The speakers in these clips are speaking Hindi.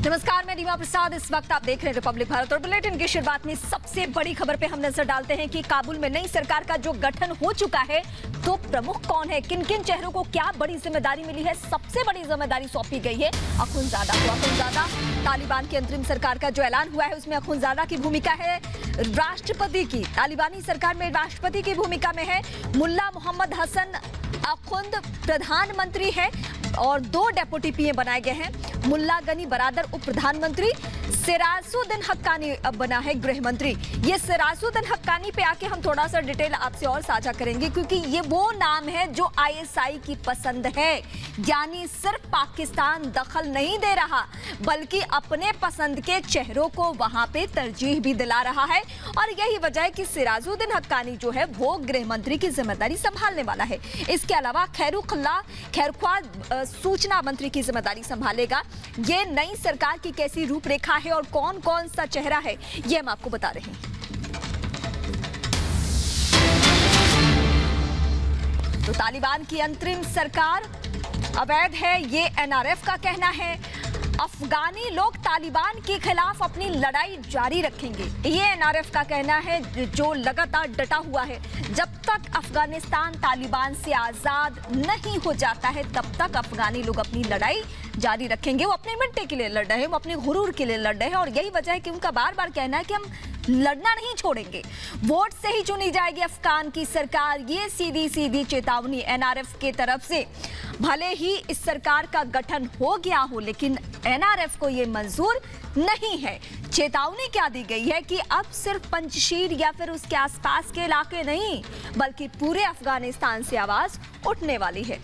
नमस्कार, मैं दीमा प्रसाद। इस वक्त आप देख रहे हैं रिपब्लिक भारत और बुलेटिन की शुरुआत में सबसे बड़ी खबर पे हम नजर डालते हैं कि काबुल में नई सरकार का जो गठन हो चुका है, तो प्रमुख कौन है, किन किन चेहरों को क्या बड़ी जिम्मेदारी मिली है। सबसे बड़ी जिम्मेदारी सौंपी गई है अखुंजादा को। अखुंजादा, तालिबान की अंतरिम सरकार का जो ऐलान हुआ है उसमें अखुंजादा की भूमिका है राष्ट्रपति की। तालिबानी सरकार में राष्ट्रपति की भूमिका में है मुल्ला मोहम्मद हसन अखुंद प्रधानमंत्री है और 2 डेप्यूटी पीएम बनाए गए हैं। मुल्ला गनी बरादर उप प्रधानमंत्री, सिराजुद्दीन हक्कानी अब बना है गृह मंत्री। ये सिराजुद्दीन हक्कानी पे आके हम थोड़ा सा डिटेल आपसे और साझा करेंगे, क्योंकि ये वो नाम है जो आईएसआई की पसंद है। यानी सिर्फ पाकिस्तान दखल नहीं दे रहा, बल्कि अपने पसंद के चेहरों को वहां पे तरजीह भी दिला रहा है। और यही वजह है कि सिराजुद्दीन हक्कानी जो है वो गृह मंत्री की जिम्मेदारी संभालने वाला है। इसके अलावा खैरख्वाह सूचना मंत्री की जिम्मेदारी संभालेगा। ये नई सरकार की कैसी रूपरेखा है और कौन कौन सा चेहरा है, ये हम आपको बता रहे हैं। तो तालिबान की अंतरिम सरकार अवैध है, ये एनआरएफ का कहना है। अफगानी लोग तालिबान के खिलाफ अपनी लड़ाई जारी रखेंगे, ये एनआरएफ का कहना है, जो लगातार डटा हुआ है। जब तक अफगानिस्तान तालिबान से आजाद नहीं हो जाता है, तब तक अफगानी लोग अपनी लड़ाई जारी रखेंगे। वो अपने मिट्टी के लिए लड़ रहे हैं, वो अपने गुरूर के लिए लड़ रहे हैं, और यही वजह है कि उनका बार बार कहना है कि हम लड़ना नहीं छोड़ेंगे। वोट से ही चुनी जाएगी अफगान की सरकार, ये सीधी सीधी चेतावनी एनआरएफ की तरफ से। भले ही इस सरकार का गठन हो गया हो, लेकिन एनआरएफ को ये मंजूर नहीं है। चेतावनी क्या दी गई है कि अब सिर्फ पंजशीर या फिर उसके आसपास के इलाके नहीं, बल्कि पूरे अफगानिस्तान से आवाज उठने वाली है।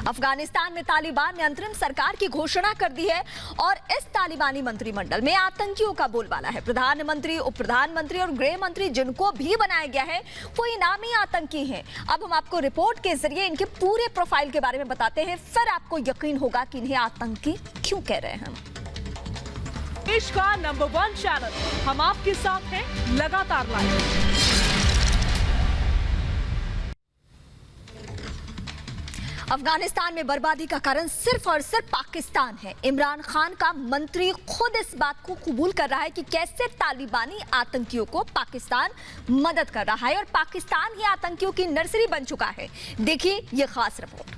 अफगानिस्तान में तालिबान ने अंतरिम सरकार की घोषणा कर दी है और इस तालिबानी मंत्रिमंडल में आतंकियों का बोलबाला है। प्रधानमंत्री, उप प्रधानमंत्री और गृह मंत्री जिनको भी बनाया गया है, वो इनामी आतंकी हैं। अब हम आपको रिपोर्ट के जरिए इनके पूरे प्रोफाइल के बारे में बताते हैं, फिर आपको यकीन होगा कि इन्हें आतंकी क्यों कह रहे हैं। देश का नंबर 1 चैनल, हम आपके साथ हैं लगातार लाइव। अफगानिस्तान में बर्बादी का कारण सिर्फ और सिर्फ पाकिस्तान है। इमरान खान का मंत्री खुद इस बात को कबूल कर रहा है कि कैसे तालिबानी आतंकियों को पाकिस्तान मदद कर रहा है और पाकिस्तान ही आतंकियों की नर्सरी बन चुका है। देखिए ये खास रिपोर्ट।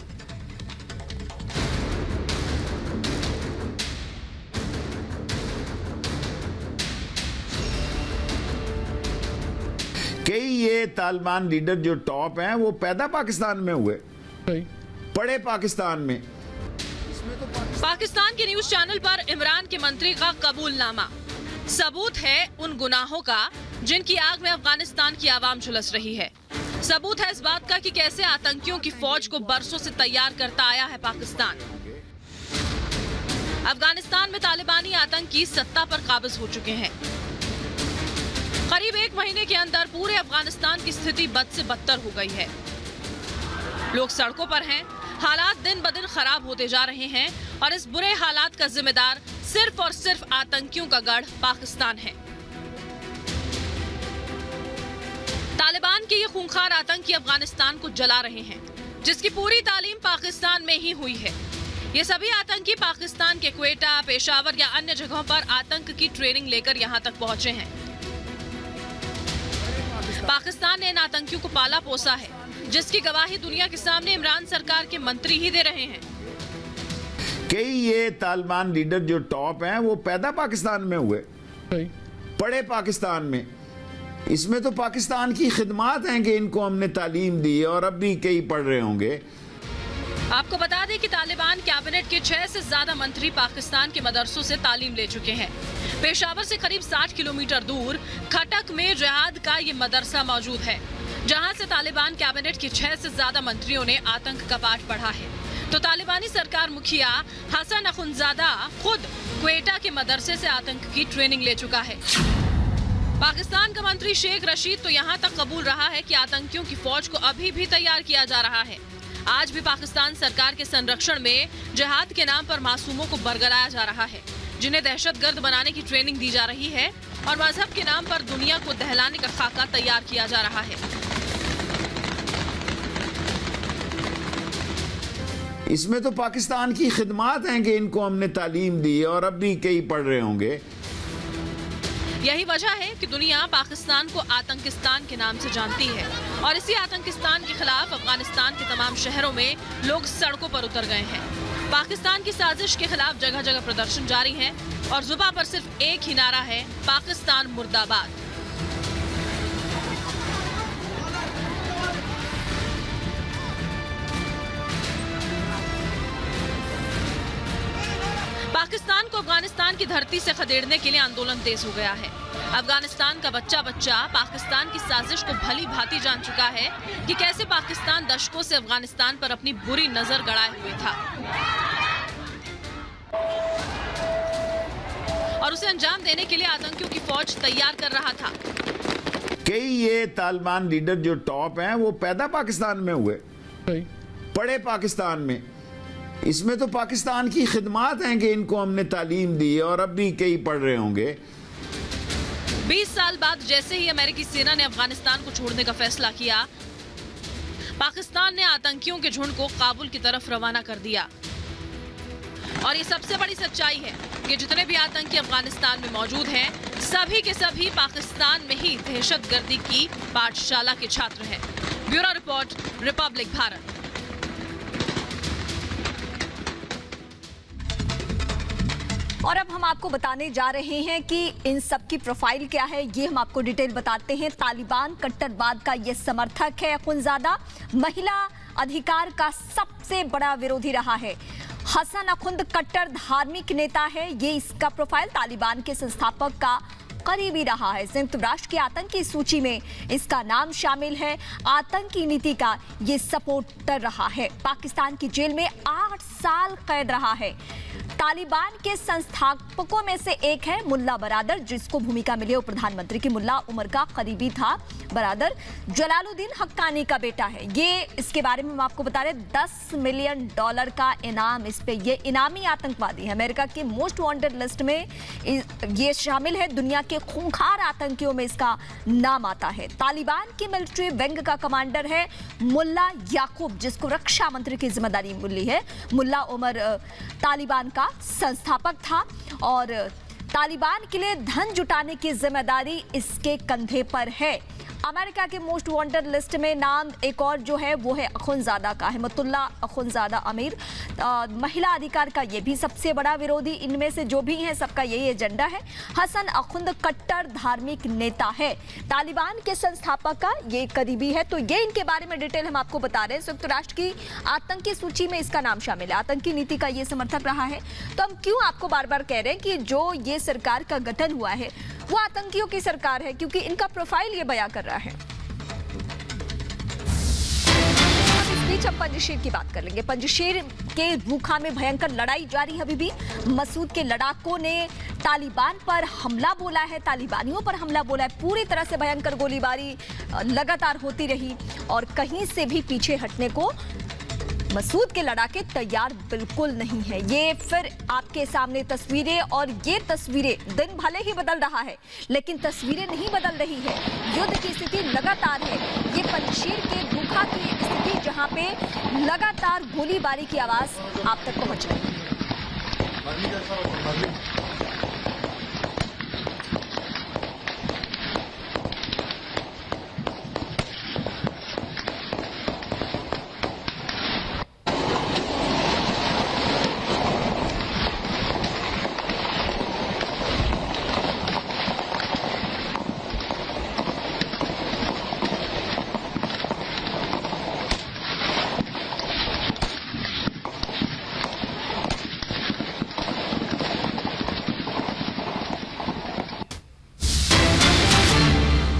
कई ये तालिबान लीडर जो टॉप हैं वो पैदा पाकिस्तान में हुए, पढ़े पाकिस्तान में। पाकिस्तान के न्यूज चैनल पर इमरान के मंत्री का कबूलनामा सबूत है उन गुनाहों का जिनकी आग में अफगानिस्तान की आवाम झुलस रही है। सबूत है इस बात का कि कैसे आतंकियों की फौज को बरसों से तैयार करता आया है पाकिस्तान। अफगानिस्तान में तालिबानी आतंकी सत्ता पर काबिज हो चुके हैं। करीब 1 महीने के अंदर पूरे अफगानिस्तान की स्थिति बद से बदतर हो गई है। लोग सड़कों पर हैं, हालात दिन ब दिन खराब होते जा रहे हैं और इस बुरे हालात का जिम्मेदार सिर्फ और सिर्फ आतंकियों का गढ़ पाकिस्तान है। तालिबान के ये खूंखार आतंकी अफगानिस्तान को जला रहे हैं, जिसकी पूरी तालीम पाकिस्तान में ही हुई है। ये सभी आतंकी पाकिस्तान के क्वेटा, पेशावर या अन्य जगहों पर आतंक की ट्रेनिंग लेकर यहाँ तक पहुंचे हैं। पाकिस्तान ने इन आतंकियों को पाला पोसा है, जिसकी गवाही दुनिया के सामने इमरान सरकार के मंत्री ही दे रहे हैं। कई ये तालिबान लीडर जो टॉप हैं वो पैदा पाकिस्तान में हुए, पढ़े पाकिस्तान में। इसमें तो पाकिस्तान की खिदमात हैं कि इनको हमने तालीम दी और अब भी कई पढ़ रहे होंगे। आपको बता दें कि तालिबान कैबिनेट के 6 से ज्यादा मंत्री पाकिस्तान के मदरसों से तालीम ले चुके हैं। पेशावर से करीब 60 किलोमीटर दूर खटक में जिहाद का ये मदरसा मौजूद है, जहां से तालिबान कैबिनेट के 6 से ज्यादा मंत्रियों ने आतंक का पाठ पढ़ा है। तो तालिबानी सरकार मुखिया हसन अखुंजादा खुद क्वेटा के मदरसे से आतंक की ट्रेनिंग ले चुका है। पाकिस्तान का मंत्री शेख रशीद तो यहाँ तक कबूल रहा है कि आतंकियों की फौज को अभी भी तैयार किया जा रहा है। आज भी पाकिस्तान सरकार के संरक्षण में जिहाद के नाम पर मासूमों को बरगलाया जा रहा है, जिन्हें दहशतगर्द बनाने की ट्रेनिंग दी जा रही है और मजहब के नाम पर दुनिया को दहलाने का खाका तैयार किया जा रहा है। इसमें तो पाकिस्तान की खिदमात हैं कि इनको हमने तालीम दी और अब भी कई पढ़ रहे होंगे। यही वजह है कि दुनिया पाकिस्तान को आतंकिस्तान के नाम से जानती है और इसी आतंकिस्तान के खिलाफ अफगानिस्तान के तमाम शहरों में लोग सड़कों पर उतर गए हैं। पाकिस्तान की साजिश के खिलाफ जगह जगह प्रदर्शन जारी है और जुबान पर सिर्फ एक ही नारा है, पाकिस्तान मुर्दाबाद। पाकिस्तान को अफगानिस्तान की धरती से खदेड़ने के लिए आंदोलन तेज हो गया है। अफगानिस्तान का बच्चा पाकिस्तान की साजिश को भली भांति जान चुका है कि कैसे पाकिस्तान दशकों से अफगानिस्तान पर अपनी बुरी नजर गड़ाए हुए था और उसे अंजाम देने के लिए आतंकियों की फौज तैयार कर रहा था। कई ये तालिबान लीडर जो टॉप हैं वो पैदा पाकिस्तान में हुए, पढ़े पाकिस्तान में। इसमें तो पाकिस्तान की खिदमात हैं कि इनको हमने तालीम दी और अब भी कई पढ़ रहे होंगे। 20 साल बाद जैसे ही अमेरिकी सेना ने अफगानिस्तान को छोड़ने का फैसला किया, पाकिस्तान ने आतंकियों के झुंड को काबुल की तरफ रवाना कर दिया। और ये सबसे बड़ी सच्चाई है कि जितने भी आतंकी अफगानिस्तान में मौजूद हैं, सभी के सभी पाकिस्तान में ही दहशतगर्दी की पाठशाला के छात्र हैं। Bureau report, Republic Bharat. और अब हम आपको बताने जा रहे हैं कि इन सब की प्रोफाइल क्या है, ये हम आपको डिटेल बताते हैं। तालिबान कट्टरवाद का ये समर्थक है अखुंज़ादा, महिला अधिकार का सबसे बड़ा विरोधी रहा है। हसन अखुंद कट्टर धार्मिक नेता है, ये इसका प्रोफाइल तालिबान के संस्थापक का करीबी रहा है। संयुक्त राष्ट्र की आतंकी सूची में इसका नाम शामिल है। आतंकी नीति का ये सपोर्टर रहा है। पाकिस्तान की जेल में 8 साल कैद रहा है। तालिबान के संस्थापकों में से एक है मुल्ला बरादर, जिसको भूमिका मिली उप प्रधानमंत्री की। मुल्ला उमर का करीबी था बरादर, जलालुद्दीन हक्कानी का बेटा है। ये इसके बारे में हम आपको बता रहे, $10 मिलियन का इनाम इस पे। ये इनामी आतंकवादी है, अमेरिका की मोस्ट वांटेड लिस्ट में ये शामिल है। दुनिया के खूंखार आतंकियों में इसका नाम आता है। तालिबान की मिलिट्री विंग का कमांडर है मुल्ला याकूब, जिसको रक्षा मंत्री की जिम्मेदारी मिली है। मुल्ला उमर तालिबान का संस्थापक था और तालिबान के लिए धन जुटाने की जिम्मेदारी इसके कंधे पर है। अमेरिका के मोस्ट वांटेड लिस्ट में नाम एक और जो है वो है अखुंज़ादा का, हिम्मतुल्लाह अखुंज़ादा अमीर। महिला अधिकार का ये भी सबसे बड़ा विरोधी। इनमें से जो भी हैं सबका यही एजेंडा है। हसन अखुंद कट्टर धार्मिक नेता है, तालिबान के संस्थापक का ये करीबी है। तो ये इनके बारे में डिटेल हम आपको बता रहे हैं। संयुक्त राष्ट्र की आतंकी सूची में इसका नाम शामिल है। आतंकी नीति का ये समर्थक रहा है। तो हम क्यों आपको बार बार कह रहे हैं कि जो ये सरकार का गठन हुआ है वो आतंकियों की सरकार है, क्योंकि इनका प्रोफाइल ये बयां कर रहा है। इस बीच हम पंजशीर की बात कर लेंगे। पंजशीर के रूखा में भयंकर लड़ाई जारी है अभी भी। मसूद के लड़ाकों ने तालिबान पर हमला बोला है, तालिबानियों पर हमला बोला है। पूरी तरह से भयंकर गोलीबारी लगातार होती रही और कहीं से भी पीछे हटने को मसूद के लड़ाके तैयार बिल्कुल नहीं है। ये फिर आपके सामने तस्वीरें, और ये तस्वीरें दिन भले ही बदल रहा है लेकिन तस्वीरें नहीं बदल रही है। युद्ध की स्थिति लगातार है। ये पंजशीर के रूखा की स्थिति, जहां पे लगातार गोलीबारी की आवाज आप तक पहुंच रही है।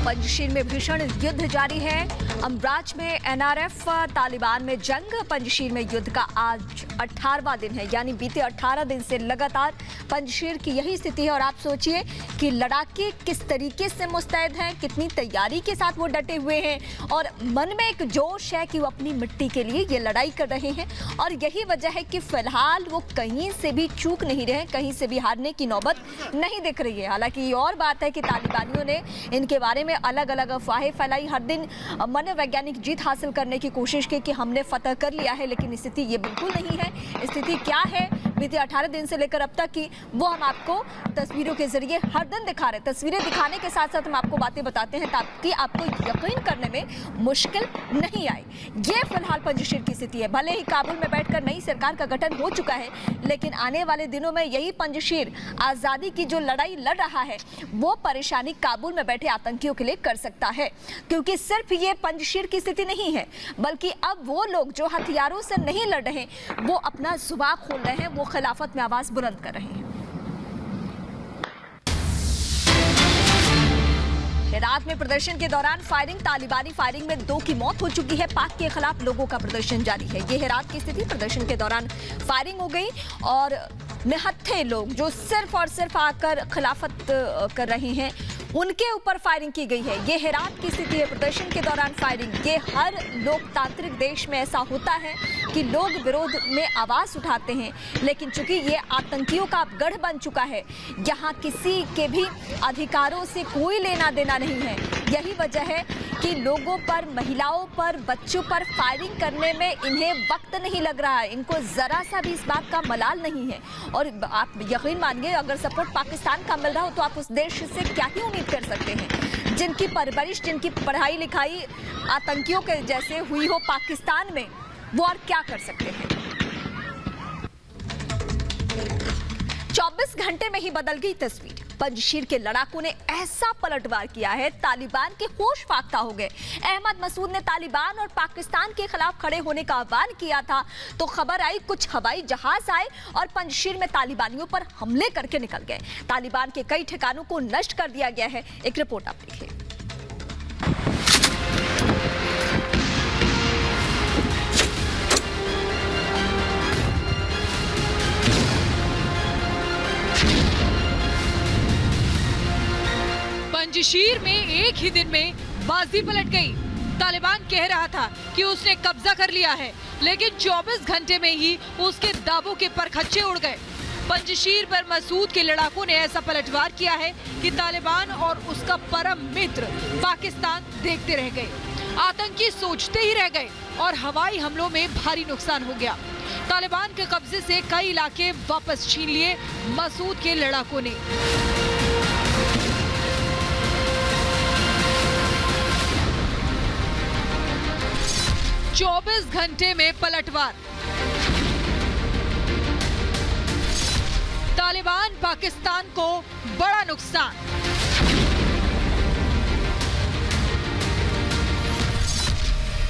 पंजशीर में भीषण युद्ध जारी है। अमराज में एनआरएफ, तालिबान में जंग। पंजशीर में युद्ध का आज 18वां दिन है, यानी बीते 18 दिन से लगातार पंजशीर की यही स्थिति है। और आप सोचिए कि लड़ाके किस तरीके से मुस्तैद हैं, कितनी तैयारी के साथ वो डटे हुए हैं और मन में एक जोश है कि वो अपनी मिट्टी के लिए ये लड़ाई कर रहे हैं। और यही वजह है कि फिलहाल वो कहीं से भी चूक नहीं रहे, कहीं से भी हारने की नौबत नहीं दिख रही है। हालांकि ये और बात है कि तालिबानियों ने इनके बारे में अलग अलग अफवाहें फैलाई, हर दिन मनोवैज्ञानिक जीत हासिल करने की कोशिश की कि हमने फतह कर लिया है, लेकिन स्थिति ये बिल्कुल नहीं है। स्थिति क्या है बीते 18 दिन से लेकर अब तक की, वो हम आपको तस्वीरों के जरिए हर दिन दिखा रहे हैं। तस्वीरें दिखाने के साथ साथ हम आपको बातें बताते हैं ताकि आपको यकीन करने में मुश्किल नहीं आए। ये फिलहाल पंजशीर की स्थिति है। भले ही काबुल में बैठकर नई सरकार का गठन हो चुका है, लेकिन आने वाले दिनों में यही पंजशीर आज़ादी की जो लड़ाई लड़ रहा है वो परेशानी काबुल में बैठे आतंकियों के लिए कर सकता है, क्योंकि सिर्फ ये पंजशीर की स्थिति नहीं है, बल्कि अब वो लोग जो हथियारों से नहीं लड़ रहे वो अपना जुबान खोल रहे हैं, वो खिलाफत में आवाज बुलंद कर रहे हैं। हेरात में प्रदर्शन के दौरान फायरिंग, तालिबानी फायरिंग में 2 की मौत हो चुकी है। पाक के खिलाफ लोगों का प्रदर्शन जारी है। ये हेरात की स्थिति, प्रदर्शन के दौरान फायरिंग हो गई और निहत्थे लोग जो सिर्फ और सिर्फ आकर खिलाफत कर रहे हैं उनके ऊपर फायरिंग की गई है। ये हेरात की स्थिति है, प्रदर्शन के दौरान फायरिंग। ये हर लोकतांत्रिक देश में ऐसा होता है कि लोग विरोध में आवाज उठाते हैं, लेकिन चूंकि ये आतंकियों का गढ़ बन चुका है, यहाँ किसी के भी अधिकारों से कोई लेना देना नहीं है। यही वजह है कि लोगों पर, महिलाओं पर, बच्चों पर फायरिंग करने में इन्हें वक्त नहीं लग रहा है। इनको जरा सा भी इस बात का मलाल नहीं है। और आप यकीन मानिए, अगर सपोर्ट पाकिस्तान का मिल रहा हो तो आप उस देश से क्या ही उम्मीद कर सकते हैं, जिनकी परवरिश, जिनकी पढ़ाई लिखाई आतंकियों के जैसे हुई हो पाकिस्तान में, वो और क्या कर सकते हैं। 24 घंटे में ही बदल गई तस्वीर। पंजशीर के लड़ाकों ने ऐसा पलटवार किया है, तालिबान के होश फाख्ता हो गए। अहमद मसूद ने तालिबान और पाकिस्तान के खिलाफ खड़े होने का आह्वान किया था तो खबर आई कुछ हवाई जहाज आए और पंजशीर में तालिबानियों पर हमले करके निकल गए। तालिबान के कई ठिकानों को नष्ट कर दिया गया है। एक रिपोर्ट आप देखिए। पंजशीर में एक ही दिन में बाजी पलट गई। तालिबान कह रहा था कि उसने कब्जा कर लिया है, लेकिन 24 घंटे में ही उसके दावों के परखच्चे उड़ गए। पंजशीर पर मसूद के लड़ाकों ने ऐसा पलटवार किया है कि तालिबान और उसका परम मित्र पाकिस्तान देखते रह गए। आतंकी सोचते ही रह गए और हवाई हमलों में भारी नुकसान हो गया। तालिबान के कब्जे से कई इलाके वापस छीन लिए मसूद के लड़ाकों ने। चौबीस घंटे में पलटवार। तालिबान पाकिस्तान को बड़ा नुकसान।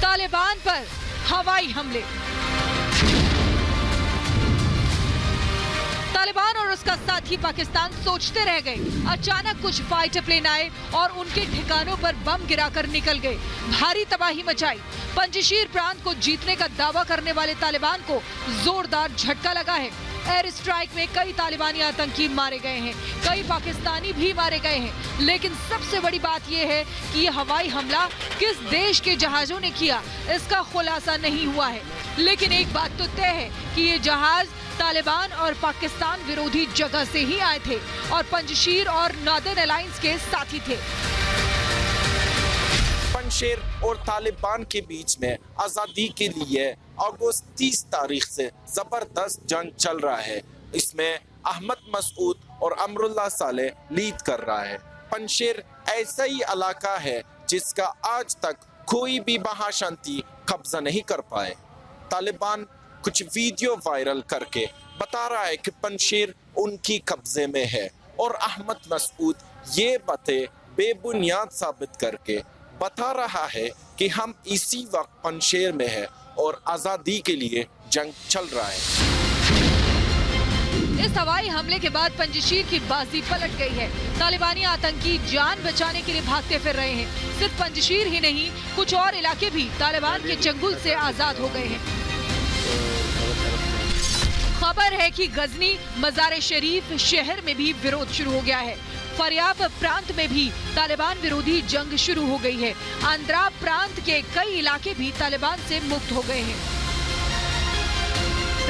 तालिबान पर हवाई हमले। तालिबान और उसका साथी पाकिस्तान सोचते रह गए। अचानक कुछ फाइटर प्लेन आए और उनके ठिकानों पर बम गिराकर निकल गए। भारी तबाही मचाई। पंजशीर प्रांत को जीतने का दावा करने वाले तालिबान को जोरदार झटका लगा है। एयर स्ट्राइक में कई तालिबानी आतंकी मारे गए हैं, कई पाकिस्तानी भी मारे गए हैं। लेकिन सबसे बड़ी बात यह है कि यह हवाई हमला किस देश के जहाजों ने किया, इसका खुलासा नहीं हुआ है। लेकिन एक बात तो तय है कि ये जहाज तालिबान और पाकिस्तान विरोधी जगह से ही आए थे और पंजशीर और नॉर्दर्न अलायंस के साथी थे। पंजशीर और तालिबान के बीच में आज़ादी के लिए अगस्त 30 तारीख से जबरदस्त जंग चल रहा है। इसमें अहमद मसूद और अमरुल्लाह सालेह लीड कर रहा है। पंजशीर ऐसा ही इलाका है जिसका आज तक कोई भी महाशांति कब्जा नहीं कर पाए। तालिबान कुछ वीडियो वायरल करके बता रहा है कि पंजशीर उनकी कब्जे में है और अहमद मसूद ये बातें बेबुनियाद साबित करके बता रहा है कि हम इसी वक्त पंजशीर में है और आज़ादी के लिए जंग चल रहा है। इस हवाई हमले के बाद पंजशीर की बाजी पलट गई है। तालिबानी आतंकी जान बचाने के लिए भागते फिर रहे हैं। सिर्फ पंजशीर ही नहीं, कुछ और इलाके भी तालिबान के चंगुल से आजाद हो गए हैं। खबर है कि गजनी, मज़ार शरीफ शहर में भी विरोध शुरू हो गया है। फरियाब प्रांत में भी तालिबान विरोधी जंग शुरू हो गई है। आंध्रा प्रांत के कई इलाके भी तालिबान से मुक्त हो गए हैं।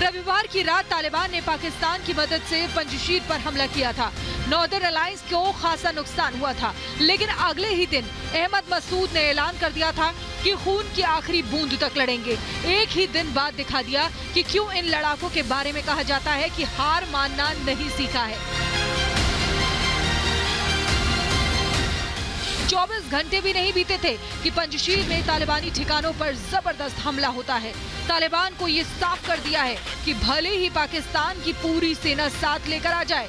रविवार की रात तालिबान ने पाकिस्तान की मदद से पंजशीर पर हमला किया था। नॉर्दर्न अलायंस को खासा नुकसान हुआ था, लेकिन अगले ही दिन अहमद मसूद ने ऐलान कर दिया था कि खून की आखिरी बूंद तक लड़ेंगे। एक ही दिन बाद दिखा दिया कि क्यों इन लड़ाकों के बारे में कहा जाता है कि हार मानना नहीं सीखा है। 24 घंटे भी नहीं बीते थे कि पंजशीर में तालिबानी ठिकानों पर जबरदस्त हमला होता है। तालिबान को ये साफ कर दिया है कि भले ही पाकिस्तान की पूरी सेना साथ लेकर आ जाए,